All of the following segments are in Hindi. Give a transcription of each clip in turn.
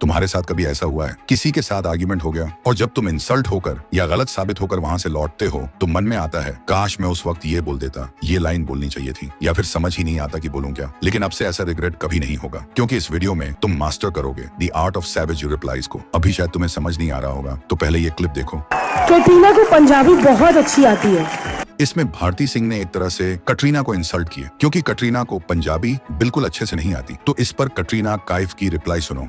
तुम्हारे साथ कभी ऐसा हुआ है किसी के साथ आर्ग्यूमेंट हो गया और जब तुम इंसल्ट होकर या गलत साबित होकर वहां से लौटते हो तो मन में आता है काश मैं उस वक्त ये बोल देता, ये लाइन बोलनी चाहिए थी, या फिर समझ ही नहीं आता कि बोलूं क्या। लेकिन अब से ऐसा रिग्रेट कभी नहीं होगा क्योंकि इस वीडियो में तुम मास्टर करोगे the art of savage replies को। अभी शायद तुम्हें समझ नहीं आ रहा होगा तो पहले ये क्लिप देखो। कैटरीना को पंजाबी बहुत अच्छी आती है। इसमें भारती सिंह ने एक तरह से कटरीना को इंसल्ट किया क्योंकि कटरीना को पंजाबी बिल्कुल अच्छे से नहीं आती। तो इस पर कटरीना काइफ की रिप्लाई सुनो।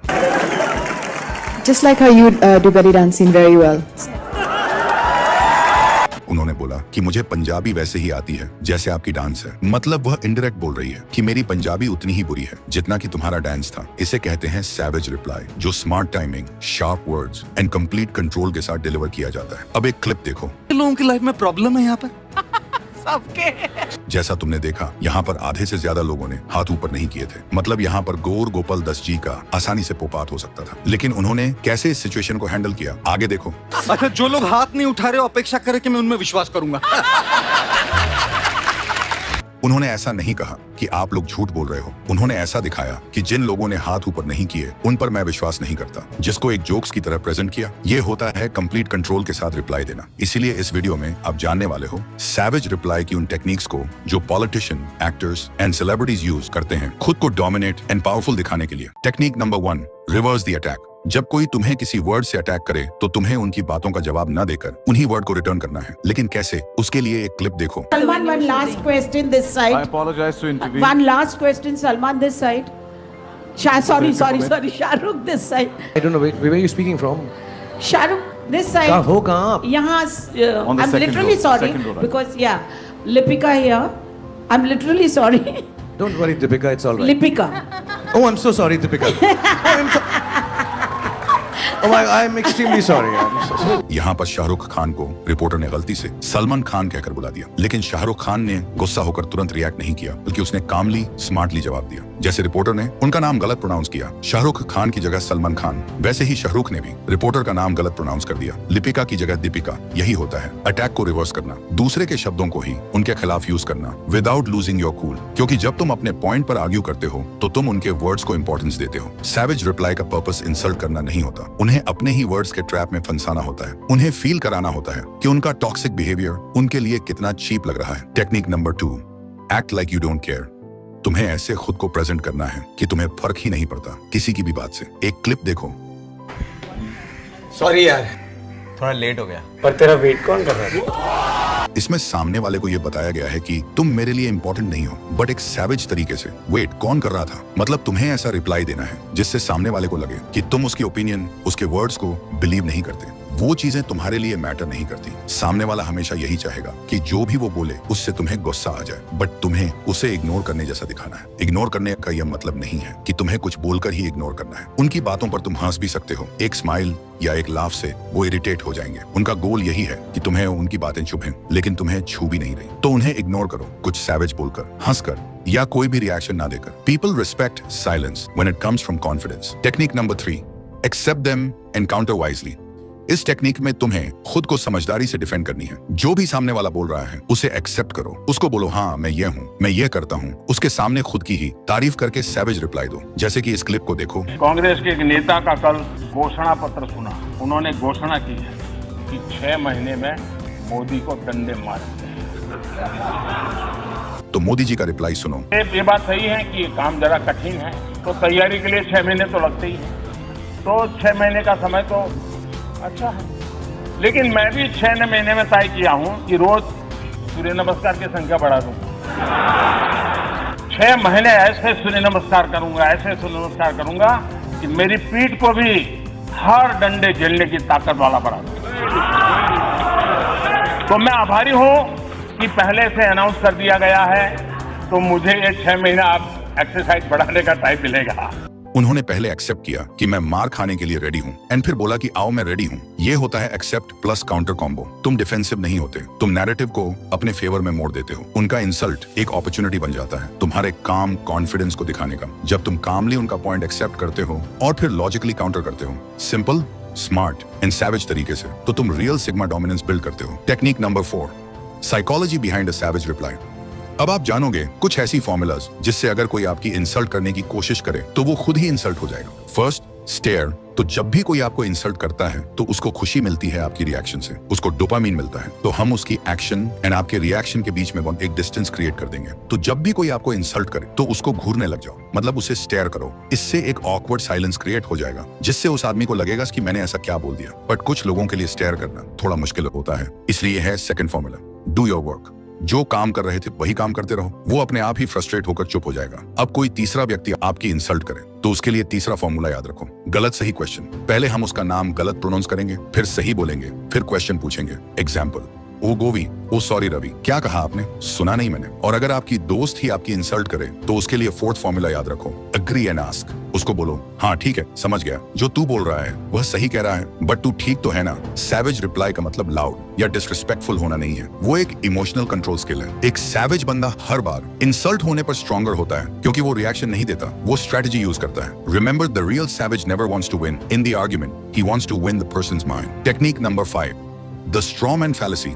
Just like how you do belly dancing very well. उन्होंने बोला कि मुझे पंजाबी वैसे ही आती है जैसे आपकी डांस है। मतलब वह इनडायरेक्ट बोल रही है कि मेरी पंजाबी उतनी ही बुरी है जितना कि तुम्हारा डांस था। इसे कहते हैं सैवेज रिप्लाई, जो smart timing, sharp words and complete control के साथ डिलीवर किया जाता है। अब एक क्लिप देखो। लोगों की लाइफ में प्रॉब्लम है यहाँ पर सबके। जैसा तुमने देखा यहाँ पर आधे से ज्यादा लोगों ने हाथ ऊपर नहीं किए थे। मतलब यहाँ पर गौर गोपाल दस जी का आसानी से पोपात हो सकता था, लेकिन उन्होंने कैसे इस सिचुएशन को हैंडल किया आगे देखो। अच्छा, जो लोग हाथ नहीं उठा रहे अपेक्षा करे कि मैं उनमें विश्वास करूंगा। उन्होंने ऐसा नहीं कहा कि आप लोग झूठ बोल रहे हो। उन्होंने ऐसा दिखाया कि जिन लोगों ने हाथ ऊपर नहीं किए उन पर मैं विश्वास नहीं करता, जिसको एक जोक्स की तरह प्रेजेंट किया। ये होता है कंप्लीट कंट्रोल के साथ रिप्लाई देना। इसीलिए इस वीडियो में आप जानने वाले हो सैवेज रिप्लाई की उन टेक्निक्स को जो politician, actors and celebrities use करते हैं खुद को डोमिनेट एंड पावरफुल दिखाने के लिए। Technique number 1, reverse the attack. जब कोई तुम्हें किसी वर्ड से अटैक करे तो तुम्हें उनकी बातों का जवाब न देकर उन्हीं वर्ड को रिटर्न करना है। लेकिन कैसे, उसके लिए एक क्लिप देखो। Salman, one last question this side. I apologize to intervene. One last question, Salman, this side. Sorry, Shahrukh, this side. I don't know, where are you speaking from? Shahrukh, this side. कहाँ आप? यहाँ, On the I'm second literally row, sorry second row, right. because Lipika here. I'm literally sorry. Don't worry, Deepika, it's all right. Lipika. Oh, I'm so sorry, Deepika. I'm extremely sorry. I'm so sorry. यहाँ पर शाहरुख खान को रिपोर्टर ने गलती से सलमान खान कहकर बुला दिया, लेकिन शाहरुख खान ने गुस्सा होकर तुरंत रिएक्ट नहीं किया, बल्कि उसने कामली स्मार्टली जवाब दिया। जैसे रिपोर्टर ने उनका नाम गलत प्रोनाउंस किया, शाहरुख खान की जगह सलमान खान, वैसे ही शाहरुख ने भी रिपोर्टर का नाम गलत प्रोनाउंस कर दिया, लिपिका की जगह दीपिका। यही होता है अटैक को रिवर्स करना, दूसरे के शब्दों को ही उनके खिलाफ यूज करना विदाउट लूजिंग योर कूल। क्योंकि जब तुम अपने पॉइंट पर आर्ग्यू करते हो तो तुम उनके वर्ड्स को इंपॉर्टेंस देते हो। सैवेज रिप्लाई का पर्पस इंसल्ट करना नहीं होता, उन्हें अपने ही वर्ड्स के ट्रैप में फंसाना होता है। उन्हें फील कराना होता है कि उनका टॉक्सिक बिहेवियर उनके लिए कितना चीप लग रहा है। Technique number 2, act like you don't care. तुम्हें ऐसे खुद को प्रेजेंट करना है कि तुम्हें फर्क ही नहीं पड़ता किसी की भी बात से। एक क्लिप देखो। सॉरी यार, थोड़ा लेट हो गया। पर तेरा वेट कौन कर रहा है? इसमें सामने वाले को यह बताया गया है कि तुम मेरे लिए इंपॉर्टेंट नहीं हो, बट एक सैवेज तरीके से। वेट कौन कर रहा था? मतलब तुम्हें ऐसा रिप्लाई देना है जिससे सामने वाले को लगे कि तुम उसकी ओपिनियन, उसके वर्ड्स को बिलीव नहीं करते। वो चीजें तुम्हारे लिए मैटर नहीं करती। सामने वाला हमेशा यही चाहेगा कि जो भी वो बोले उससे तुम्हें गुस्सा आ जाए, बट तुम्हें उसे इग्नोर करने जैसा दिखाना है। इग्नोर करने का यह मतलब नहीं है कि तुम्हें कुछ बोलकर ही इग्नोर करना है। उनकी बातों पर तुम हंस भी सकते हो, एक स्माइल या एक लाफ से वो इरिटेट हो जाएंगे। उनका गोल यही है कि तुम्हें उनकी बातें चुभें, लेकिन तुम्हें छू भी नहीं रही। तो उन्हें इग्नोर करो, कुछ सैवेज बोलकर, हंसकर या कोई भी रिएक्शन ना देकर। People respect silence when it comes from confidence. Technique number 3, accept them and counter wisely. इस टेक्निक में तुम्हें खुद को समझदारी से डिफेंड करनी है। जो भी सामने वाला बोल रहा है उसे एक्सेप्ट करो, उसको बोलो हाँ मैं ये हूँ, मैं ये करता हूँ। उसके सामने खुद की ही तारीफ करके सैवेज रिप्लाई दो। जैसे कि इस क्लिप को देखो। कांग्रेस के एक नेता का कल घोषणा पत्र सुना। उन्होंने घोषणा की है कि 6 महीने में मोदी को डंडे मारेंगे। तो मोदी जी का रिप्लाई सुनो। ये बात सही है कि ये काम जरा कठिन है, तो तैयारी के लिए 6 महीने तो लगते ही है। तो 6 महीने का समय तो अच्छा है, लेकिन मैं भी 6 महीने में तय किया हूं कि रोज सूर्य नमस्कार की संख्या बढ़ा दूंगा। 6 महीने ऐसे सूर्य नमस्कार करूंगा, ऐसे सूर्य नमस्कार करूंगा कि मेरी पीठ को भी हर डंडे झेलने की ताकत वाला बना दूंगा। तो मैं आभारी हूं कि पहले से अनाउंस कर दिया गया है, तो मुझे ये 6 महीना आप एक्सरसाइज बढ़ाने का टाइम मिलेगा। उन्होंने पहले एक्सेप्ट किया कि मैं मार खाने के लिए रेडी हूँ, एंड फिर बोला कि आओ मैं रेडी हूँ। ये होता है एक्सेप्ट प्लस काउंटर कॉम्बो। तुम डिफेंसिव नहीं होते, तुम नैरेटिव को अपने फेवर में मोड़ देते हो। उनका इंसल्ट एक अपॉर्चुनिटी बन जाता है तुम्हारे काम कॉन्फिडेंस को दिखाने का। जब तुम कामली उनका पॉइंट एक्सेप्ट करते हो और फिर लॉजिकली काउंटर करते हो, सिंपल, स्मार्ट एंड सैवेज तरीके से, तो तुम रियल सिग्मा डोमिनेंस बिल्ड करते हो। Technique number 4, psychology behind a savage reply. अब आप जानोगे कुछ ऐसी फॉर्मूलाज जिससे अगर कोई आपकी इंसल्ट करने की कोशिश करे तो वो खुद ही इंसल्ट हो जाएगा। फर्स्ट, स्टेयर, तो जब भी कोई आपको इंसल्ट करता है तो उसको खुशी मिलती है आपकी रिएक्शन से, उसको डोपामीन मिलता है, तो हम उसकी एक्शन एंड आपके रिएक्शन के बीच में एक डिस्टेंस क्रिएट कर देंगे। तो जब भी कोई आपको इंसल्ट करे तो उसको घूरने लग जाओ, मतलब उसे स्टेयर करो। इससे एक ऑकवर्ड साइलेंस क्रिएट हो जाएगा जिससे उस आदमी को लगेगा कि मैंने ऐसा क्या बोल दिया। बट कुछ लोगों के लिए स्टेयर करना थोड़ा मुश्किल होता है, इसलिए है second formula, do your work. जो काम कर रहे थे वही काम करते रहो, वो अपने आप ही फ्रस्ट्रेट होकर चुप हो जाएगा। अब कोई तीसरा व्यक्ति आपकी इंसल्ट करे तो उसके लिए तीसरा फॉर्मूला याद रखो, गलत सही क्वेश्चन। पहले हम उसका नाम गलत प्रोनाउंस करेंगे, फिर सही बोलेंगे, फिर क्वेश्चन पूछेंगे। एग्जाम्पल, ओ गोवी, ओ सॉरी रवि, क्या कहा आपने? सुना नहीं मैंने। और अगर आपकी दोस्त ही आपकी इंसल्ट करे तो उसके लिए फोर्थ फॉर्मूला याद रखो, अग्री एंड आस्क। उसको बोलो, हाँ ठीक है, समझ गया, जो तू बोल रहा है वह सही कह रहा है, बट तू ठीक तो है ना। सैवेज रिप्लाई का मतलब लाउड या डिसरिस्पेक्टफुल होना नहीं है, वो एक इमोशनल कंट्रोल स्किल है। एक सैवेज बंदा हर बार इंसल्ट होने पर स्ट्रॉन्गर होता है क्योंकि वो रिएक्शन नहीं देता, वो स्ट्रेटजी यूज करता है। Remember, the real savage never wants to win in the argument, he wants to win the person's mind. Technique number 5, the strawman fallacy.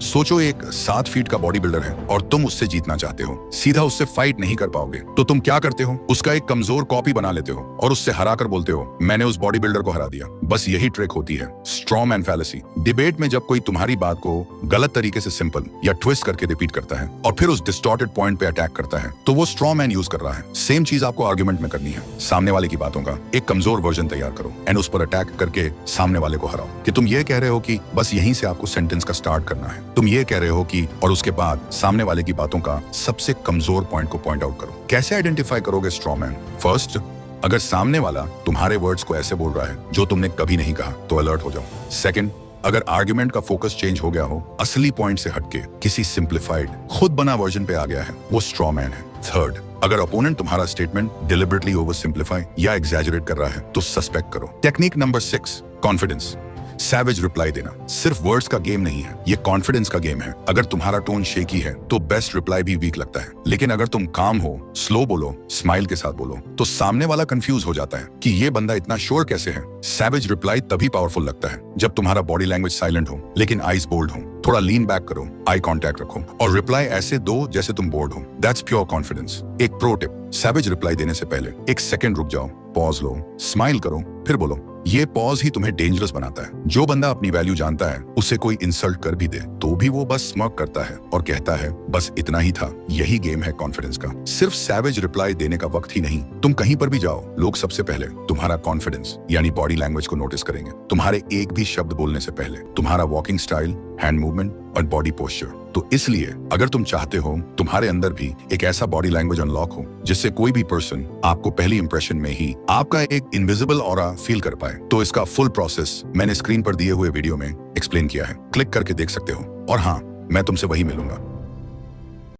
सोचो एक 7 फीट का बॉडी बिल्डर है और तुम उससे जीतना चाहते हो, सीधा उससे फाइट नहीं कर पाओगे, तो तुम क्या करते हो? उसका एक कमजोर कॉपी बना लेते हो और उससे हराकर बोलते हो, मैंने उस बॉडी बिल्डर को हरा दिया। बस यही ट्रिक होती है, स्ट्रॉमैन फैलेसी। डिबेट में जब कोई तुम्हारी बात को गलत तरीके से सिंपल या ट्विस्ट करके रिपीट करता है और फिर उस डिस्टॉर्टेड पॉइंट पे अटैक करता है, तो वो स्ट्रॉमैन यूज कर रहा है। सेम चीज आपको आर्गुमेंट में करनी है। सामने वाले की बातों का एक कमजोर वर्जन तैयार करो एंड उस पर अटैक करके सामने वाले को हराओ कि तुम ये कह रहे हो कि बस यहीं से आपको सेंटेंस का स्टार्ट करना है, तुम ये कह रहे हो कि, और उसके बाद सामने वाले की बातों का सबसे कमजोर पॉइंट को पॉइंट आउट करो। कैसे आइडेंटिफाई करोगे स्ट्रॉमैन? फर्स्ट, अगर सामने वाला तुम्हारे वर्ड्स को ऐसे बोल रहा है जो तुमने कभी नहीं कहा तो अलर्ट हो जाओ। सेकंड, अगर आर्गुमेंट का फोकस चेंज हो गया हो, असली पॉइंट से हटके किसी सिंप्लीफाइड खुद बना वर्जन पे आ गया है, वो स्ट्रॉमैन है। थर्ड, अगर अपोनेंट तुम्हारा स्टेटमेंट डिलिबरेटली ओवर सिंप्लीफाई या एग्जैजरेट कर रहा है तो सस्पेक्ट करो। Technique number 6, confidence. Savage reply देना सिर्फ वर्ड्स का गेम नहीं है, ये कॉन्फिडेंस का गेम है। अगर तुम्हारा टोन शेकी है तो बेस्ट रिप्लाई भी वीक लगता है, लेकिन अगर तुम काम हो, स्लो बोलो, स्माइल के साथ बोलो, तो सामने वाला कंफ्यूज हो जाता है कि ये बंदा इतना श्योर कैसे है। सैवेज रिप्लाई तभी पावरफुल लगता है जब तुम्हारा बॉडी लैंग्वेज साइलेंट हो लेकिन आईज बोल्ड हो। थोड़ा लीन बैक करो, आई कांटेक्ट रखो और रिप्लाई ऐसे दो जैसे तुम बोर्ड हो। That's pure confidence. एक प्रो टिप, सैवेज रिप्लाई देने से पहले 1 सेकंड रुक जाओ, पॉज लो, स्माइल करो, फिर बोलो। ये पॉज ही तुम्हें डेंजरस बनाता है। जो बंदा अपनी वैल्यू जानता है, उसे कोई इंसल्ट कर भी दे तो भी वो बस स्मर्क करता है और कहता है बस इतना ही था। यही गेम है कॉन्फिडेंस का। सिर्फ सैवेज रिप्लाई देने का वक्त ही नहीं, तुम कहीं पर भी जाओ, लोग सबसे पहले तुम्हारा कॉन्फिडेंस यानी बॉडी लैंग्वेज को नोटिस करेंगे। तुम्हारे एक भी शब्द बोलने से पहले तुम्हारा वॉकिंग स्टाइल, हैंड मूवमेंट और बॉडी पोस्चर। तो इसलिए अगर तुम चाहते हो तुम्हारे अंदर भी एक ऐसा बॉडी लैंग्वेज अनलॉक हो जिससे कोई भी पर्सन आपको पहली इंप्रेशन में ही आपका एक इनविजिबल ऑरा फील कर पाए, तो इसका फुल प्रोसेस मैंने स्क्रीन पर दिए हुए वीडियो में एक्सप्लेन किया है, क्लिक करके देख सकते हो। और हाँ, मैं तुमसे वही मिलूंगा